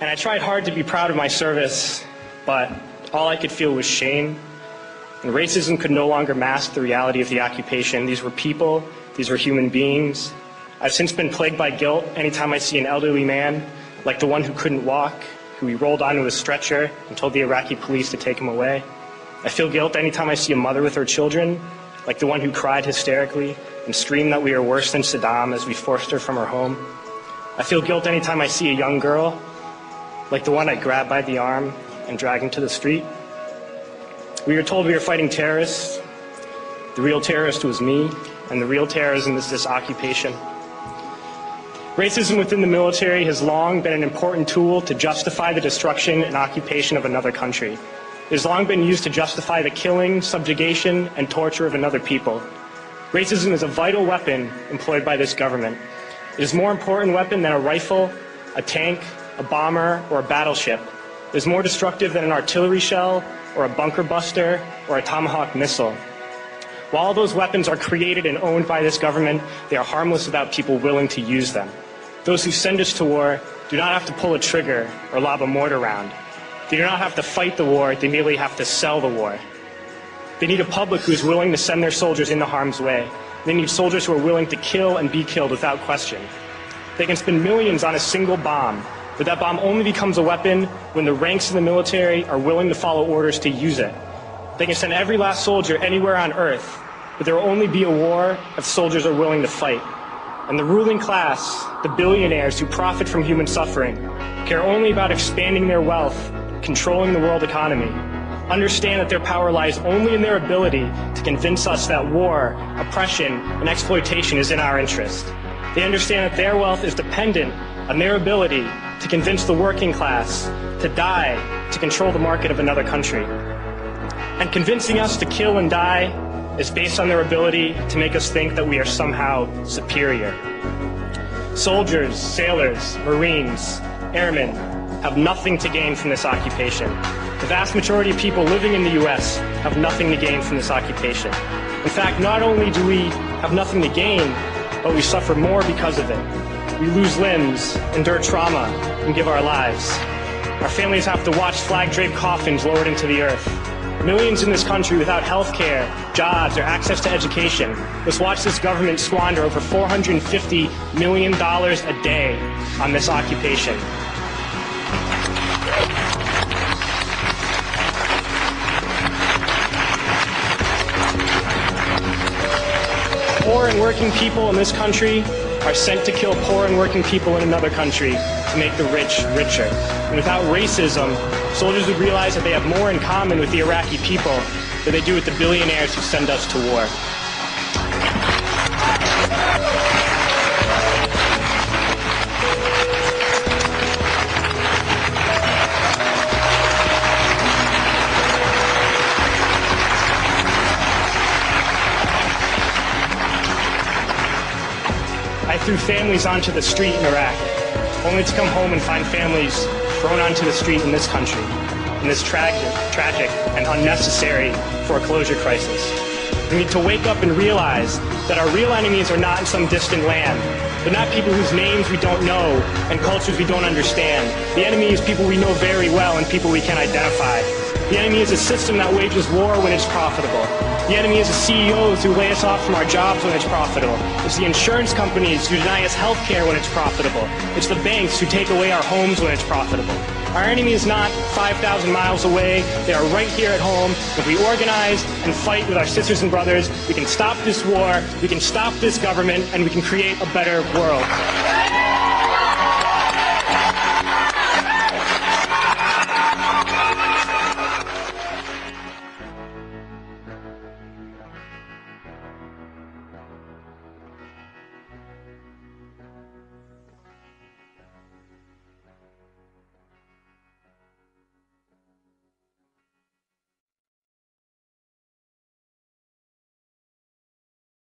And I tried hard to be proud of my service, but all I could feel was shame. And racism could no longer mask the reality of the occupation. These were people, these were human beings. I've since been plagued by guilt anytime I see an elderly man, like the one who couldn't walk, who we rolled onto a stretcher and told the Iraqi police to take him away. I feel guilt anytime I see a mother with her children, like the one who cried hysterically and screamed that we are worse than Saddam as we forced her from her home. I feel guilt anytime I see a young girl, like the one I grabbed by the arm and dragged into the street. We were told we were fighting terrorists. The real terrorist was me, and the real terrorism is this occupation. Racism within the military has long been an important tool to justify the destruction and occupation of another country. It has long been used to justify the killing, subjugation, and torture of another people. Racism is a vital weapon employed by this government. It is a more important weapon than a rifle, a tank, a bomber, or a battleship. It is more destructive than an artillery shell, or a bunker buster, or a Tomahawk missile. While all those weapons are created and owned by this government, they are harmless without people willing to use them. Those who send us to war do not have to pull a trigger or lob a mortar round. They do not have to fight the war, they merely have to sell the war. They need a public who is willing to send their soldiers into harm's way. They need soldiers who are willing to kill and be killed without question. They can spend millions on a single bomb, but that bomb only becomes a weapon when the ranks of the military are willing to follow orders to use it. They can send every last soldier anywhere on earth, but there will only be a war if soldiers are willing to fight. And the ruling class, the billionaires who profit from human suffering, care only about expanding their wealth, controlling the world economy. Understand that their power lies only in their ability to convince us that war, oppression, and exploitation is in our interest. They understand that their wealth is dependent on their ability to convince the working class to die to control the market of another country. And convincing us to kill and die is based on their ability to make us think that we are somehow superior. Soldiers, sailors, Marines, airmen have nothing to gain from this occupation. The vast majority of people living in the U.S. have nothing to gain from this occupation. In fact, not only do we have nothing to gain, but we suffer more because of it. We lose limbs, endure trauma, and give our lives. Our families have to watch flag-draped coffins lowered into the earth. Millions in this country without health care, jobs, or access to education must watch this government squander over $450 million a day on this occupation. Poor and working people in this country are sent to kill poor and working people in another country to make the rich richer. And without racism, soldiers would realize that they have more in common with the Iraqi people than they do with the billionaires who send us to war. I threw families onto the street in Iraq, only to come home and find families thrown onto the street in this country, in this tragic and unnecessary foreclosure crisis. We need to wake up and realize that our real enemies are not in some distant land. They're not people whose names we don't know and cultures we don't understand. The enemy is people we know very well and people we can identify. The enemy is a system that wages war when it's profitable. The enemy is the CEOs who lay us off from our jobs when it's profitable. It's the insurance companies who deny us health care when it's profitable. It's the banks who take away our homes when it's profitable. Our enemy is not 5,000 miles away. They are right here at home. If we organize and fight with our sisters and brothers, we can stop this war, we can stop this government, and we can create a better world.